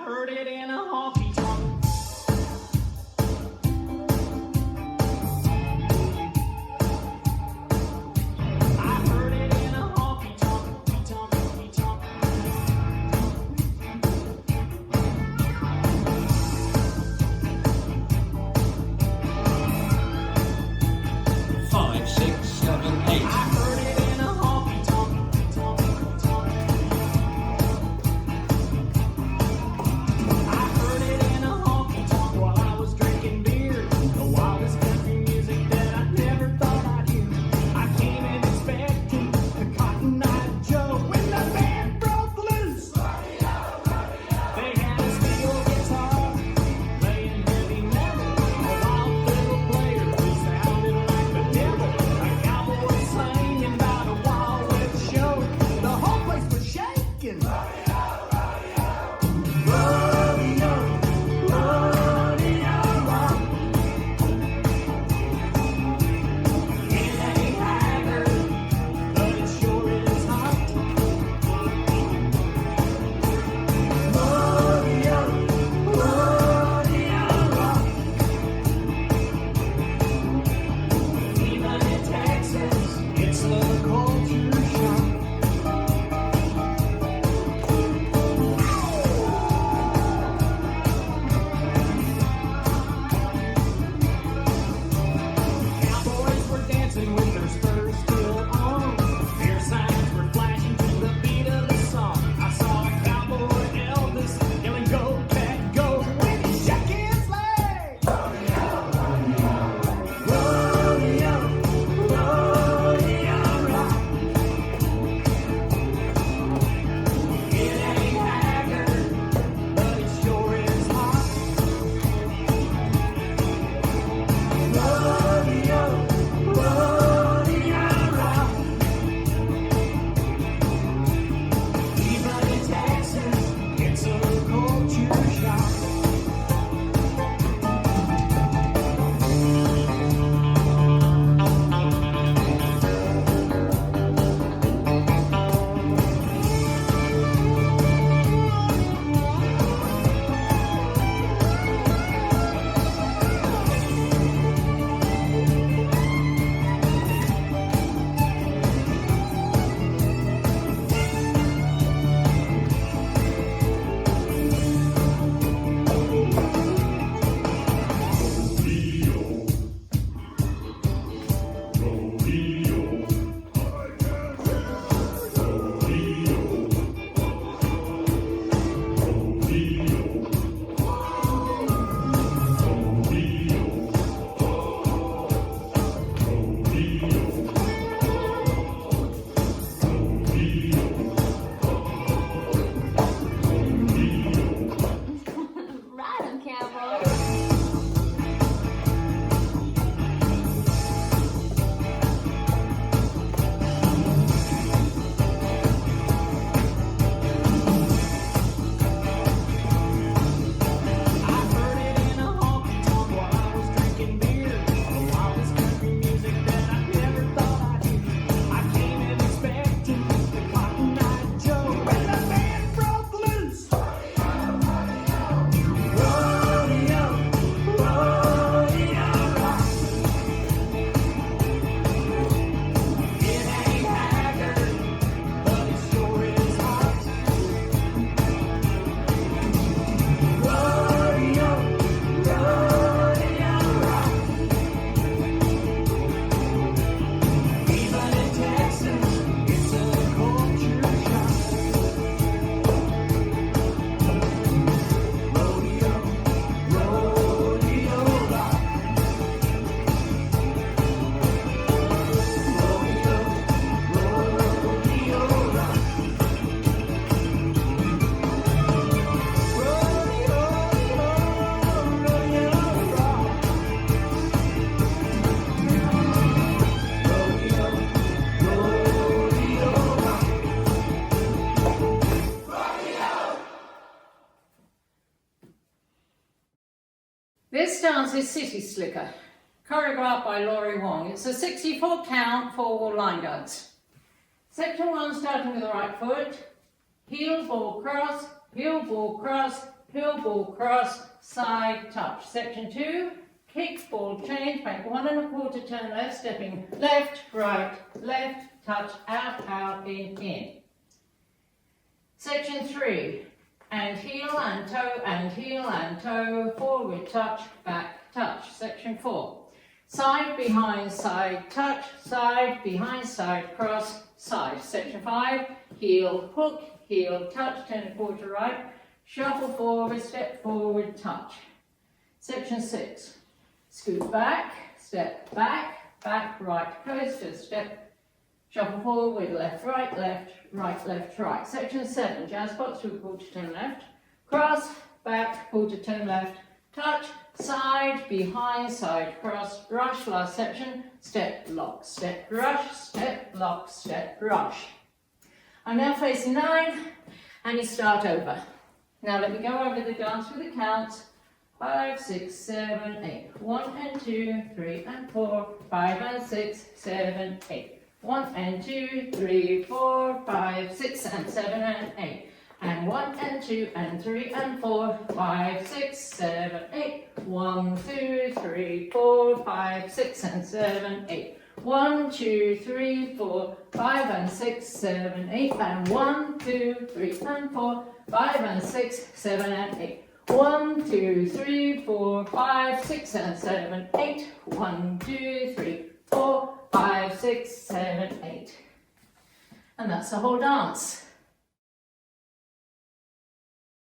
heard it in a honky tonk. I heard it in a honky tonk, tonk, tonk. 5, 6, 7, 8. I heard it in a honky tonk, tonk, tonk. I heard it in a honky tonk while I was drinking beer. The wildest country music that I never thought I'd hear. I came in expecting the Cotton Eye Joe when the band broke loose. They had a steel guitar playing heavy metal, a wild little player who sounded like the devil, a cowboy singing about a Wild West show. The whole place was shaking. Rodeo, rodeo rock. It ain't haggard, but it sure is hot. Rodeo, rodeo rock. Even in Texas, it's a culture shock. Cowboys were dancing with their spurs still on. Beer signs were flashing to the beat of the song. I saw a cowboy Elvis yelling, "Go, cat, go!" when he shook his leg. Rodeo, rodeo rock. It ain't haggard, but it sure is hot. Rodeo, rodeo rock. Even in Texas, it's a culture shock. Ride 'em, cowboy. I heard it in a honky tonk while I was drinking beer. The wildest country music that I never thought I'd hear. I came in expecting the Cotton Eye Joe when the band broke loose. Rodeo, rodeo rock. It ain't haggard, but it sure is hot. Rodeo, rodeo rock. Even in Texas, it's a culture shock. Rodeo, rodeo rock. Rodeo, rodeo rock. Rodeo, rodeo rock. This dance is City Slicker, choreographed by Laurie Wong. It's a 64 count, 4-wall line dance. Section 1 starting with the right foot, heel, ball, cross, heel ball cross, side touch. Section 2, kick, ball change, make 1 1/4 turn left, stepping left, right, left, touch, out, out, in. Section 3, and heel and toe, forward touch, back touch. Section 4, side behind side touch, side behind side cross, side. Section 5, heel hook, heel touch, turn 1/4 right, shuffle forward, step forward, touch. Section 6, scoot back, step back, back, right, coaster, step, shuffle forward, left, right, left, right. Section 7, jazz box, 3/4 turn left, cross, back, 1/4 turn left, touch, side, behind, side, cross, rush. Last section, step, lock, step, rush, step, lock, step, rush. I'm now facing 9, and you start over. Now let me go over the dance with the counts. 5, 6, 7, 8. 1 and 2, 3 and 4, 5 and 6, 7, 8. 1 and 2, 3, 4, 5, 6 and 7 and 8. And 1 and 2 and 3 and 4, 5, 6, 7, 8. 1, 2, 3, 4, 5, 6 and 7, 8. 1, 2, 3, 4, 5 and 6, 7, 8. And 1, 2, 3 and 4, 5 and 6, 7 and 8. 1, 2, 3, 4, 5, 6 and 7, 8. 1, 2, 3, 4, 5, 6, 7, 8. And that's the whole dance.